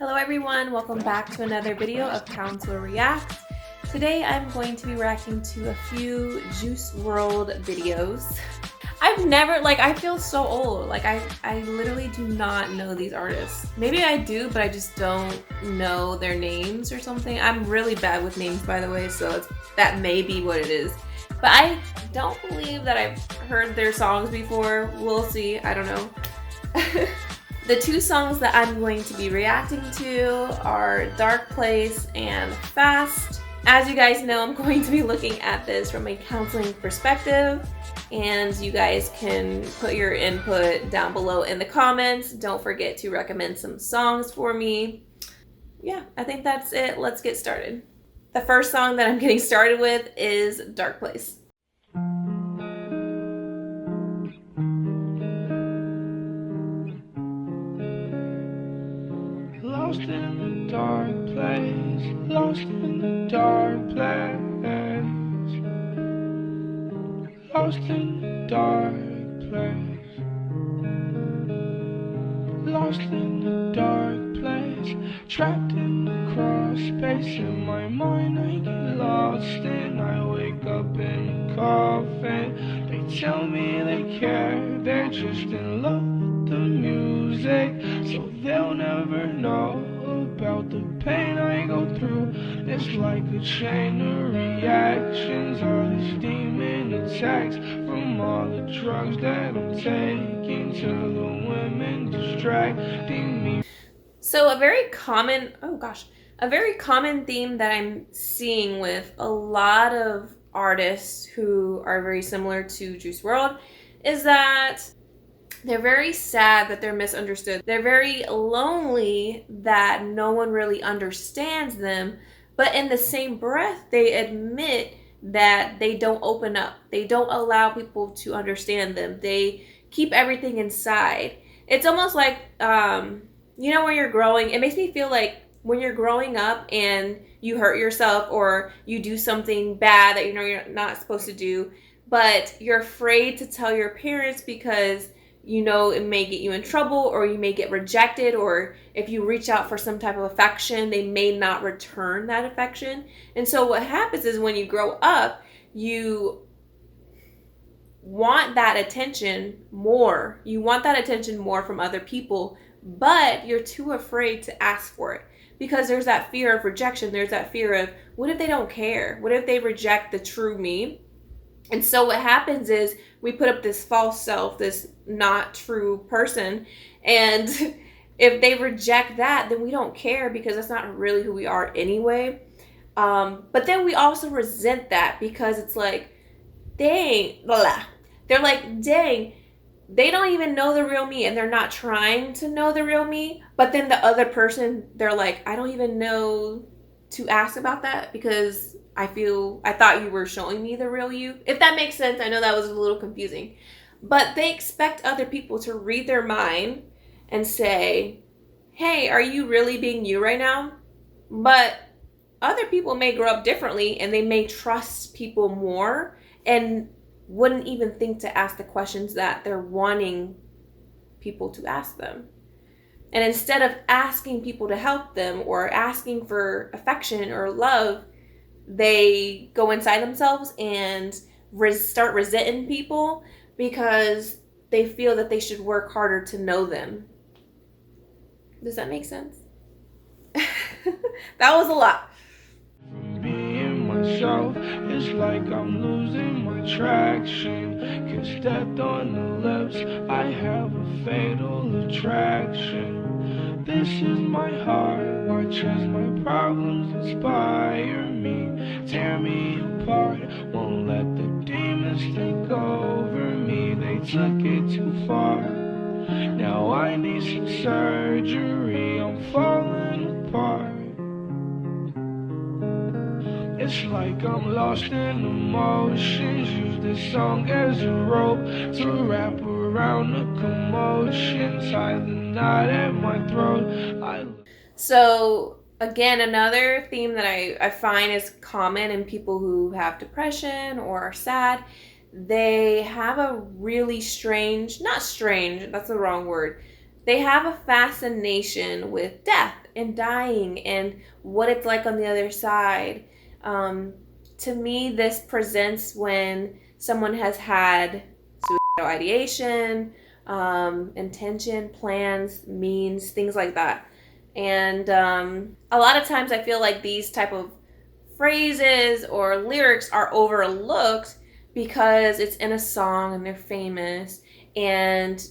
Hello everyone, welcome back to another video of Counselor React. Today I'm going to be reacting to a few Juice World videos. I've never, I feel so old. I literally do not know these artists. Maybe I do, but I just don't know their names or something. I'm really bad with names, by the way, so that may be what it is. But I don't believe that I've heard their songs before. We'll see, I don't know. The two songs that I'm going to be reacting to are Dark Place and Fast. As you guys know, I'm going to be looking at this from a counseling perspective, and you guys can put your input down below in the comments. Don't forget to recommend some songs for me. Yeah, I think that's it. Let's get started. The first song that I'm getting started with is Dark Place. Lost in the dark place, lost in the dark place, lost in the dark place, lost in the dark place, trapped in the cross space. In my mind I get lost and I wake up in a coffin. They tell me they care, they're just in love with the music, so they'll never know about the pain I go through. It's like a chain of reactions, all these demon attacks from all the drugs that I'm taking, to the women distracting me. So a very common theme that I'm seeing with a lot of artists who are very similar to Juice WRLD is that they're very sad that they're misunderstood. They're very lonely that no one really understands them, but in the same breath, they admit that they don't open up. They don't allow people to understand them. They keep everything inside. It's almost like, when you're growing, it makes me feel like when you're growing up and you hurt yourself or you do something bad that you know you're not supposed to do, but you're afraid to tell your parents because you know it may get you in trouble, or you may get rejected, or if you reach out for some type of affection, they may not return that affection. And so what happens is when you grow up, you want that attention more. You want that attention more from other people, but you're too afraid to ask for it because there's that fear of rejection. There's that fear of, what if they don't care? What if they reject the true me? And so what happens is we put up this false self, this not true person, and if they reject that, then we don't care because that's not really who we are anyway. But then we also resent that because it's like, dang, blah. They're like, dang, they don't even know the real me, and they're not trying to know the real me. But then the other person, they're like, I don't even know to ask about that because I thought you were showing me the real you. If that makes sense. I know that was a little confusing. But they expect other people to read their mind and say, hey, are you really being you right now? But other people may grow up differently and they may trust people more and wouldn't even think to ask the questions that they're wanting people to ask them. And instead of asking people to help them or asking for affection or love, they go inside themselves and start resenting people because they feel that they should work harder to know them. Does that make sense? That was a lot. Being myself, it's like I'm losing my traction. Kiss death on the lips, I have a fatal attraction. This is my heart, watch as my problems inspire me. Tear me apart, won't let the demons take over me. They took it too far, now I need some surgery. I'm falling apart. It's like I'm lost in emotions. Use this song as a rope to wrap around the commotion. Tie the knot at my throat. So again, another theme that I find is common in people who have depression or are sad. They have a really strange, not strange, that's the wrong word. They have a fascination with death and dying and what it's like on the other side. To me, this presents when someone has had suicidal ideation, intention, plans, means, things like that. And a lot of times I feel like these type of phrases or lyrics are overlooked because it's in a song and they're famous, and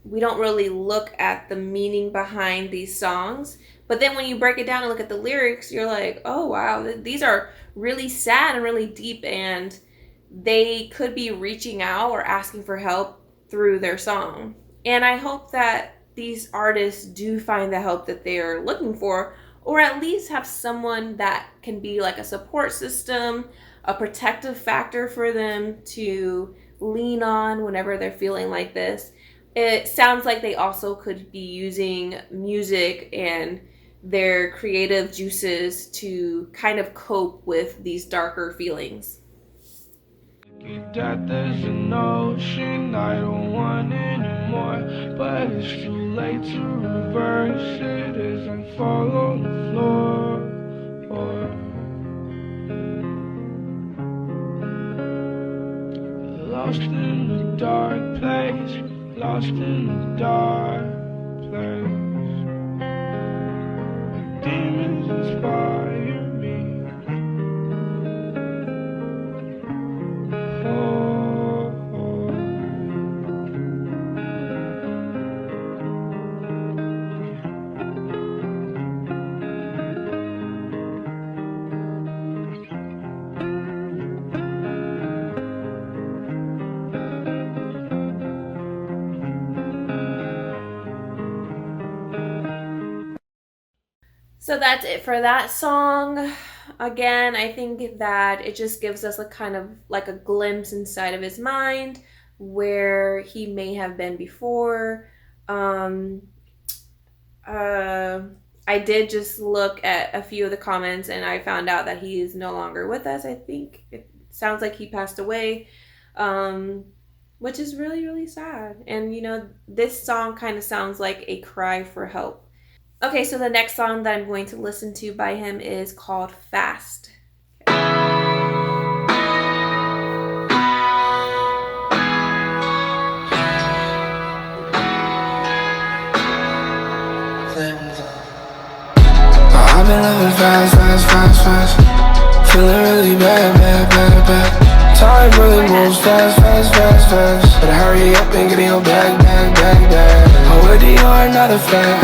we don't really look at the meaning behind these songs. But then when you break it down and look at the lyrics, you're like, oh wow, these are really sad and really deep, and they could be reaching out or asking for help through their song. And I hope that these artists do find the help that they are looking for, or at least have someone that can be like a support system, a protective factor for them to lean on whenever they're feeling like this. It sounds like they also could be using music and their creative juices to kind of cope with these darker feelings. That there's an ocean I don't want anymore, but it's too late to reverse it as I fall on the floor. Lost in the dark place, lost in the dark place. Demons inspire me. So that's it for that song. Again, I think that it just gives us a kind of like a glimpse inside of his mind where he may have been before. Um, uh, I did just look at a few of the comments and I found out that he is no longer with us. I think it sounds like he passed away, um, which is really, really sad. And this song kind of sounds like a cry for help. Okay, so the next song that I'm going to listen to by him is called Fast. I've been living fast, fast, fast, fast. Feeling really bad, bad, bad, bad. Time really moves fast, fast, fast, fast. Better hurry up and get in your bag, bag, bag, bag. I'm with the yard, not a fan.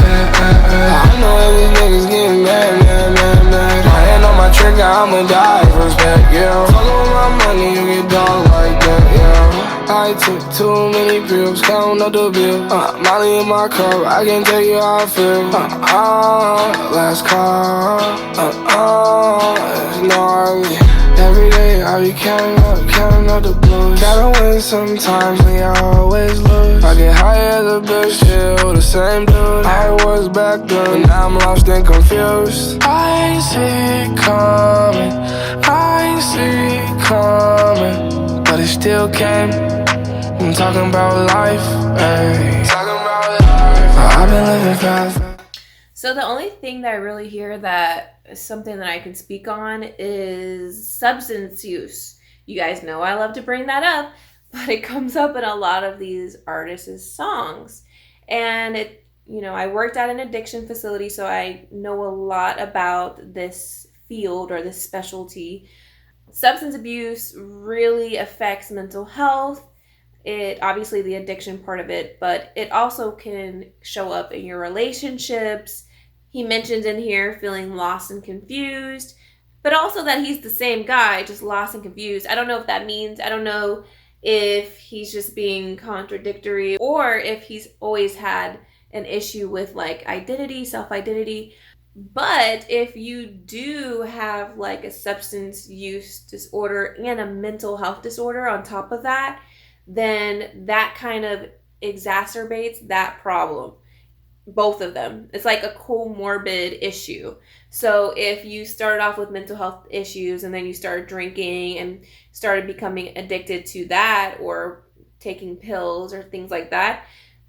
I know that these niggas getting mad, mad, mad, mad. My hand on my trigger, I'ma die, respect, yeah. Fuckin' with my money, you get dog like that, yeah. I took too many pills, counting up the bill. Molly in my cup, I can't tell you how I feel. Last call, it's gnarly. Every day I be counting up the blues. Gotta win sometimes, and I always lose. I get high as a bitch, still the same dude I was back then, but now I'm lost and confused. I ain't see it coming, I ain't see it coming, but it still came. I'm talking about life, ayy. Talking about life. I've been living fast. So the only thing that I really hear that is something that I can speak on is substance use. You guys know I love to bring that up, but it comes up in a lot of these artists' songs. And I worked at an addiction facility, so I know a lot about this field or this specialty. Substance abuse really affects mental health. It obviously the addiction part of it, but it also can show up in your relationships. He mentions in here feeling lost and confused, but also that he's the same guy, just lost and confused. I don't know if that means, I don't know if he's just being contradictory or if he's always had an issue with like identity, self-identity. But if you do have like a substance use disorder and a mental health disorder on top of that, then that kind of exacerbates that problem. Both of them. It's like a comorbid issue. So if you started off with mental health issues and then you started drinking and started becoming addicted to that or taking pills or things like that,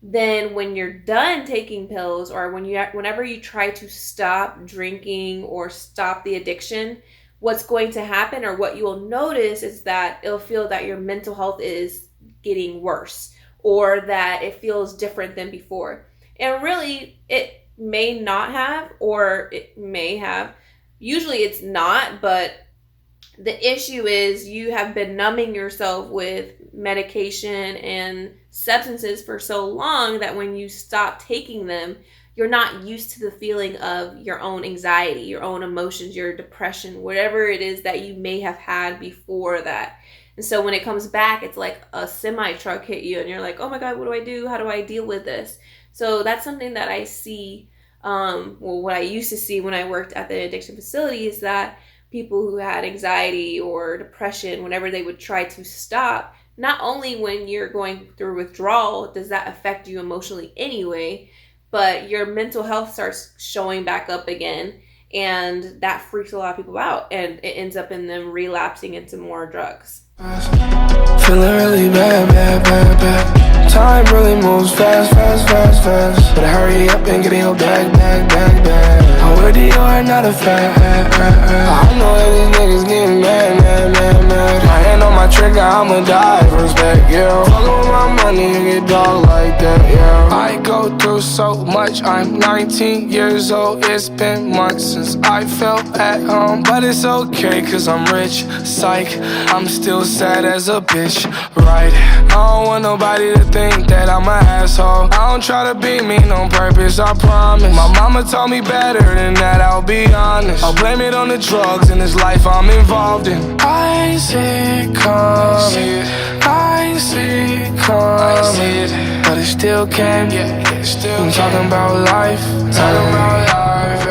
then when you're done taking pills, or whenever you try to stop drinking or stop the addiction, what's going to happen, or what you will notice, is that it'll feel that your mental health is getting worse, or that it feels different than before. And really, it may not have, or it may have. Usually it's not, but the issue is you have been numbing yourself with medication and substances for so long that when you stop taking them, you're not used to the feeling of your own anxiety, your own emotions, your depression, whatever it is that you may have had before that. And so when it comes back, it's like a semi truck hit you and you're like, oh my God, what do I do? How do I deal with this? So that's something that I see, what I used to see when I worked at the addiction facility, is that people who had anxiety or depression, whenever they would try to stop, not only when you're going through withdrawal does that affect you emotionally anyway, but your mental health starts showing back up again, and that freaks a lot of people out, and it ends up in them relapsing into more drugs. Feeling really bad, bad, bad, bad. Time really moves fast, fast, fast, fast. Better hurry up and get in your bag, bag, bag, bag. I'm with you are not a fact. I know that these niggas getting mad, mad, mad, mad. My hand on my trigger, I'ma die for respect, yeah. Fuckin' with my money, you get dog like that, yeah. I go through so much, I'm 19 years old. It's been months since I felt at home, but it's okay, cause I'm rich, psych. I'm still sad as a bitch, right? I don't want nobody to think that I'm an asshole. I don't try to be mean on purpose, I promise. My mama told me better than that, I'll be honest. I'll blame it on the drugs in this life I'm involved in. I see it coming, I see it coming, but it still came. I'm talking about life, talking about life.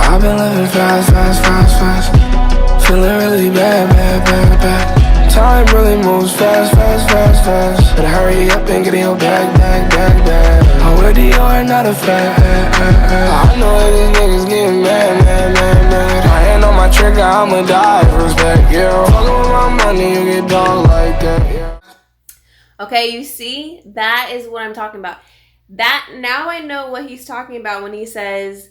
I've been living fast, fast, fast, fast. Feeling really bad, bad, bad, bad. Time really moves fast, fast, fast, fast. Better hurry up and get in your bag, bag, bag, bag. I'm with you are not a fact. I know that these niggas getting mad, mad, mad, mad. My hand on my trigger, I'ma die for respect, yeah. Fuckin' with my money, you get dog like that, yeah. Okay, you see, that is what I'm talking about. That, now I know what he's talking about when he says,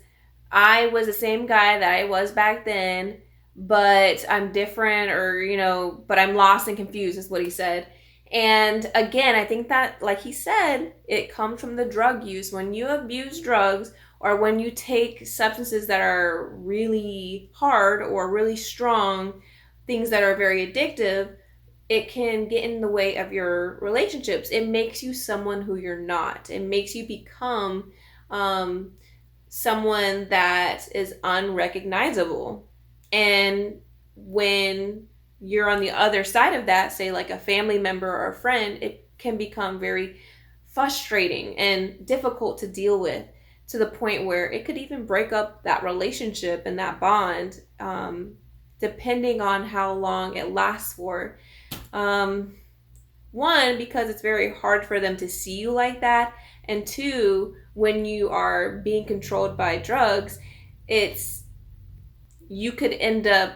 I was the same guy that I was back then, but I'm different, or, but I'm lost and confused, is what he said. And again, I think that, like he said, it comes from the drug use. When you abuse drugs, or when you take substances that are really hard or really strong, things that are very addictive, it can get in the way of your relationships. It makes you someone who you're not. It makes you become someone that is unrecognizable. And when you're on the other side of that, say like a family member or a friend, it can become very frustrating and difficult to deal with, to the point where it could even break up that relationship and that bond, depending on how long it lasts for. One, because it's very hard for them to see you like that, and two, when you are being controlled by drugs, you could end up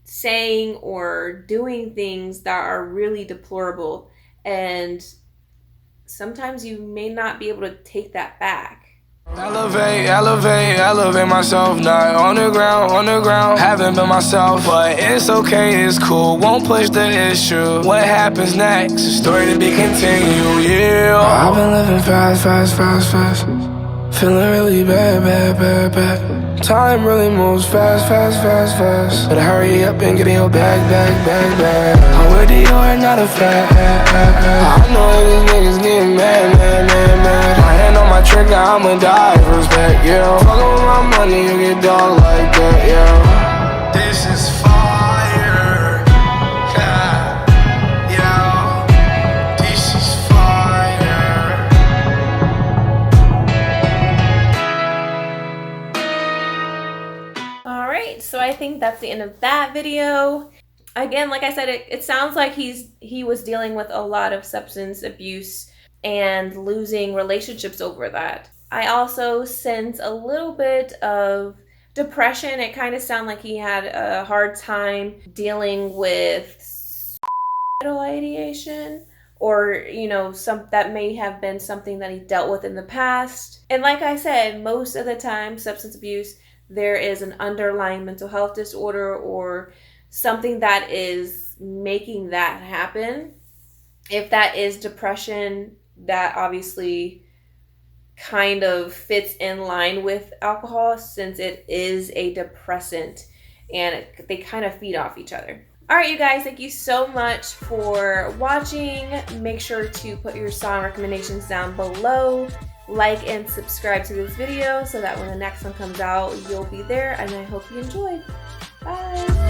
saying or doing things that are really deplorable, and sometimes you may not be able to take that back. Elevate, elevate, elevate myself, not on the ground, haven't been myself, but it's okay, it's cool, won't push the issue. What happens next, a story to be continued, yeah. I've been living fast, fast, fast, fast. Feeling really bad, bad, bad, bad. Time really moves fast, fast, fast, fast. Better hurry up and get in your bag, bag, bag, bag. I'm with you are not a fact. I know that these niggas getting mad, mad, mad, mad. My hand on my trigger, I'ma die for respect, yeah. Fuckin' with my money, you get dog like that, yeah. This is fire, yeah, yeah. This is fire. Alright, so I think that's the end of that video. Again, like I said, it sounds like he was dealing with a lot of substance abuse and losing relationships over that. I also sense a little bit of depression. It kind of sounded like he had a hard time dealing with suicidal ideation, or that may have been something that he dealt with in the past. And like I said, most of the time substance abuse, there is an underlying mental health disorder or something that is making that happen. If that is depression, that obviously kind of fits in line with alcohol since it is a depressant and they kind of feed off each other. All right, you guys, thank you so much for watching. Make sure to put your song recommendations down below. Like and subscribe to this video so that when the next one comes out, you'll be there, and I hope you enjoyed. Bye.